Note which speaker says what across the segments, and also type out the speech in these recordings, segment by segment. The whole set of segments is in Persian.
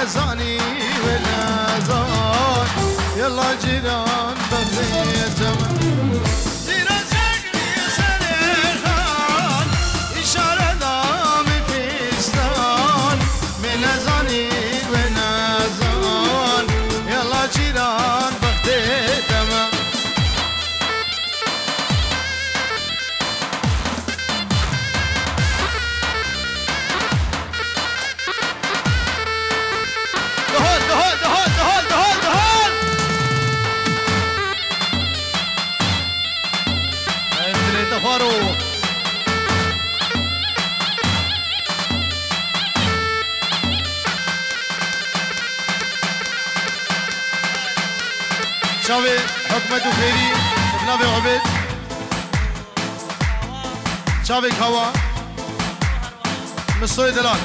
Speaker 1: نزاني ونزان يلا جيران بغيتم شاوي حكمة وخيري بنابي عبيد شاوي كوا مصوي دلال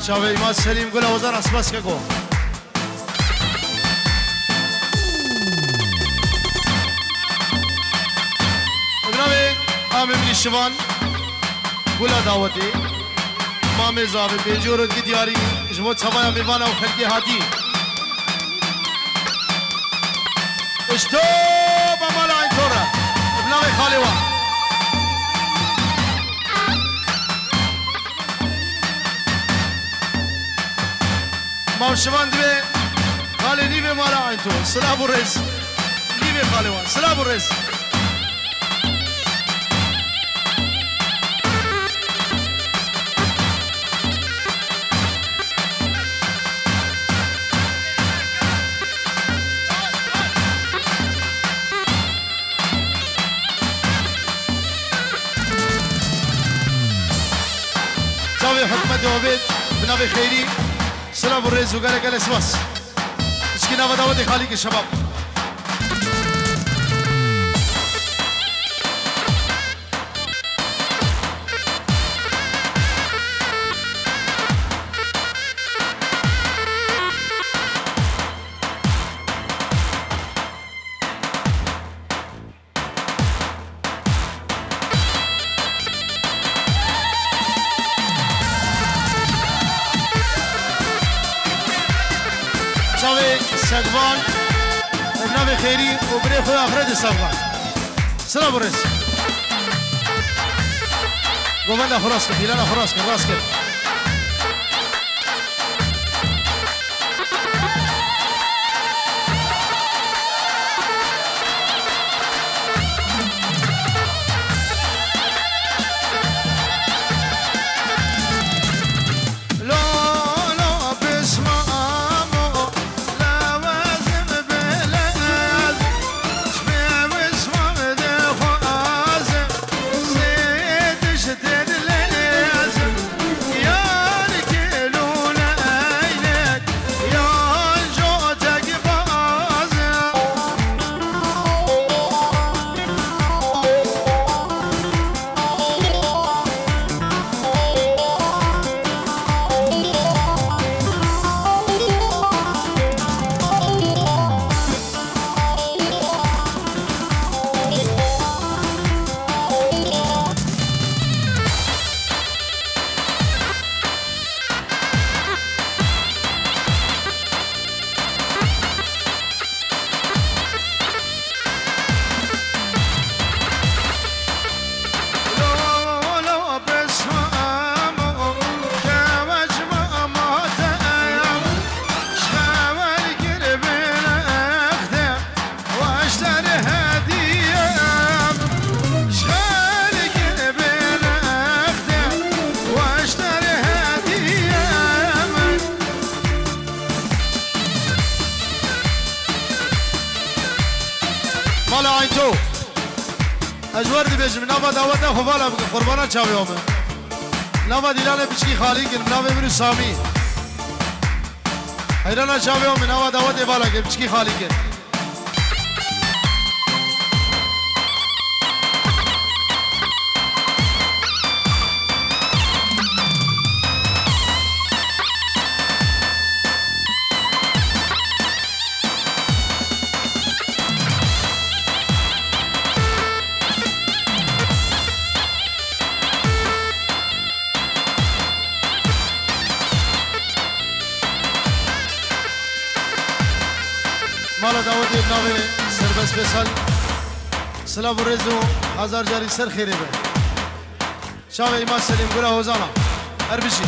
Speaker 1: شاوي ما سليم قولا وزار اسباس كاكو بنابي آمي من الشوان قولا دعوتي مامي زابي بيجورد کی دیاری جمود سوایا میوانا و خلقی هاتی اشتو بمالا این طوره ابناوی خالی وان مام شوان دوی خالی نیوه مالا این طور سلام و رئیس نیوه خالی وان سلام و رئیس حكمة وعبيد بنابي خيري سلام الرئيس وقالك الاسواس مسكينة وداوتي خاليك الشباب سقفان بنابي خيري وبريخو أخرج السقفان سلام بريس قومنا خراسك ديلانا خراسك راسك مالا عینتو اجوار دی بیجم نوا دعوت خوالا قربانا چاوی اومه نوا دیلانه بچکی خالی کن نوا برو سامی حیرانا چاوی اومه نوا دعوت بالا کن بچکی خالی کن گلا دعوت ابناوه سربس فیصل سلام و رزو هزار جاری سر خیره به شاوه ایمان سلیم گلا حوزانا هر بشی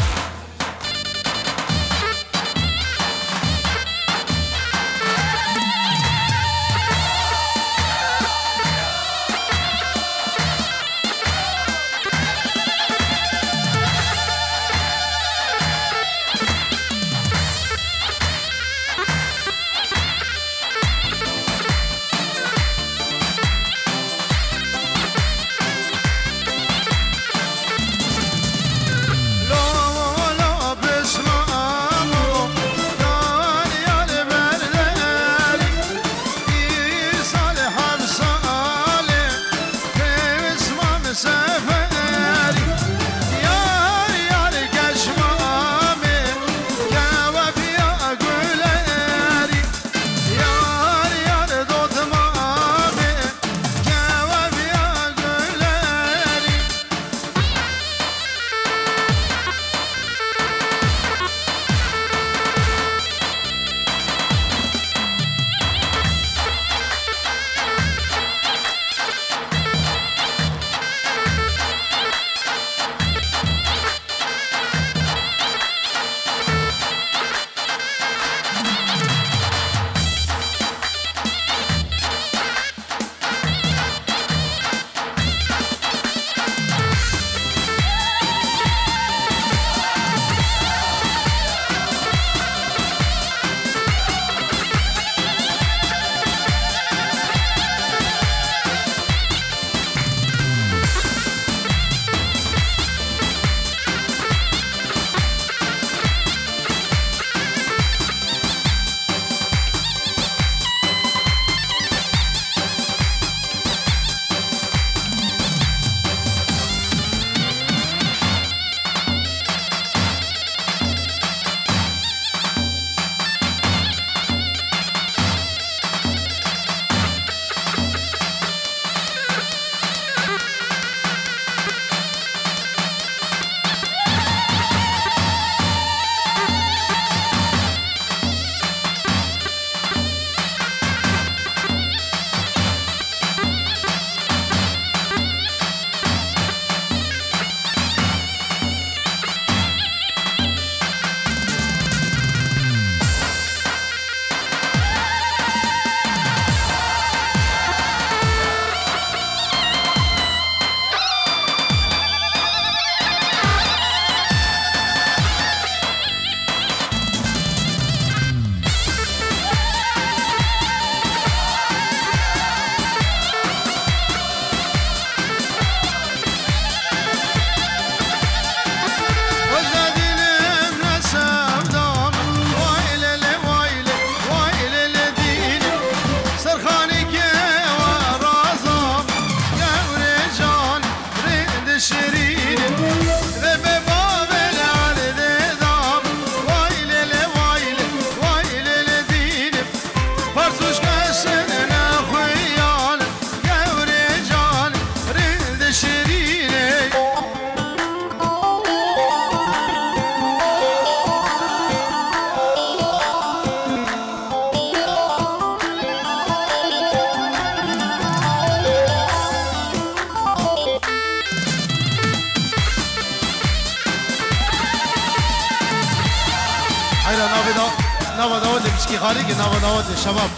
Speaker 1: نوا داود بشکی خالی که نوا داود شباب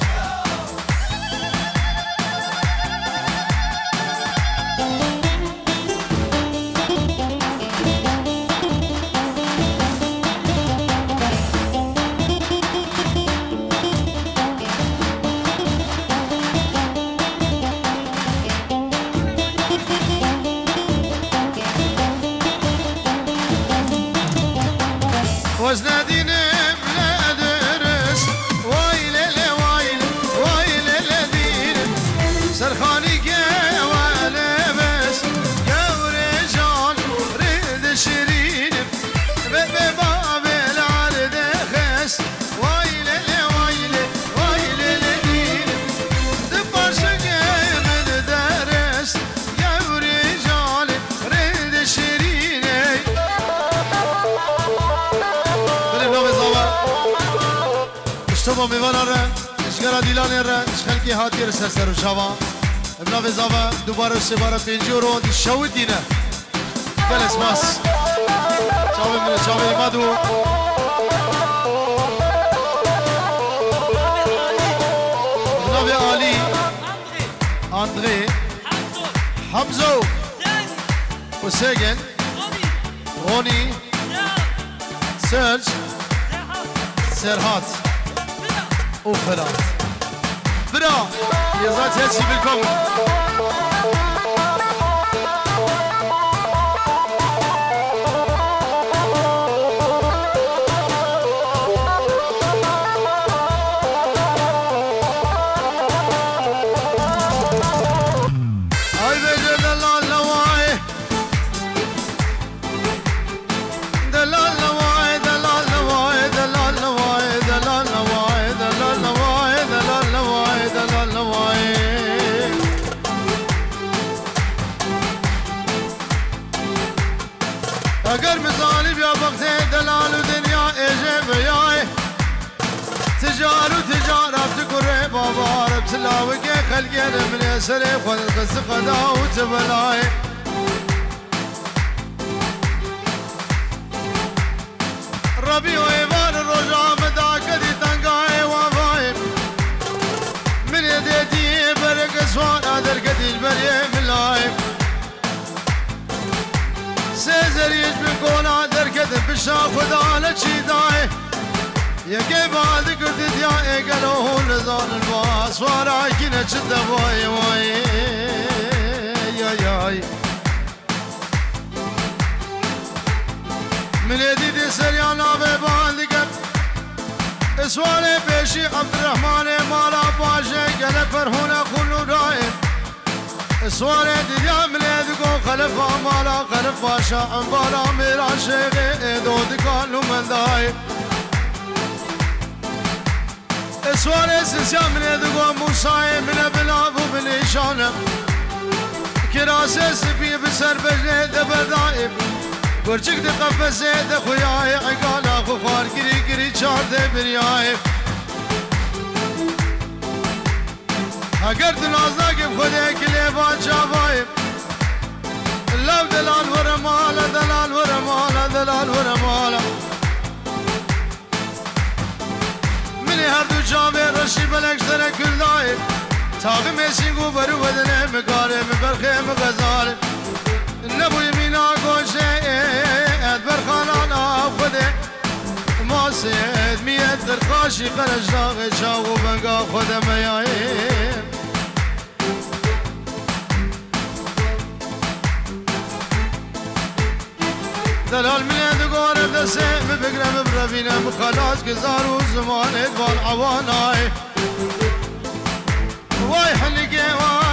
Speaker 1: وزن دینم ندرس سرخاني والبس قوري جان ريد شيرين بباب العرض خس ويلي ويلي ويلي لدين دبر شقي من درس قوري جان ريد شيرين بلي بلو بزاور اشتبه ميوانارن گرا دیلان رنج خلقی هاتی رسر سر و شوا ابنا وزاوا دوباره سه باره 5 یورو دی شو دینه بلس ماس شاوی من شاوی مادو ابنا علی اندري حمزو وسجن روني سيرج سرهات وفرات برا يزات هاتشي بالكم اگر مثالی بیا وقت دلال و دنیا ایجه بیای تجار و تجارت کره بابا رب سلاوه که خلقی من سر خود قصد قدا و تبلای ربی و ایوان روژا مدا کدی تنگای وفای من یدیتی برگ سوان آدر کدیل بریه ملای سيزريج بكونا دركت بشا خدا لچي داي يكي بعد كرد ديا اقلو نزان الباس وارا كنا چد واي واي يا ياي من يدي سريانا بباندك اسوالي بيشي عبد الرحمن مالا باشي قلب فرهونا خلو رايم سواره دیدم لیدگو خلفا مالا خلفا شاعم بالا میرا شیخه دودگانو من دای سواره سیسیم لیدگو موسای من بلابو بنیشانم کراسه سپی بسر بجنه دبردائم گرچک دی قفسه دی خویای عقالا خوخار گری گری چار دی بریای اگر دلازنا که خودی کلی با چاوایم لب دلال ورمالا دلال ورمالا دلال ورمالا منی هر دو چاوه رشی بلکشتر کل دایم تاقی میسینگو برو بدنه مکاره مبرخه مغزاره نبوی مینا گوشه ادبر خانانا خوده ماسید میت در خاشی قرش داغ شاو بنگا خود میاییم دلال من يدقور بدسم بقرم بربينا بخلاص قزار وزمان ادوال عواناي واي حلقي واي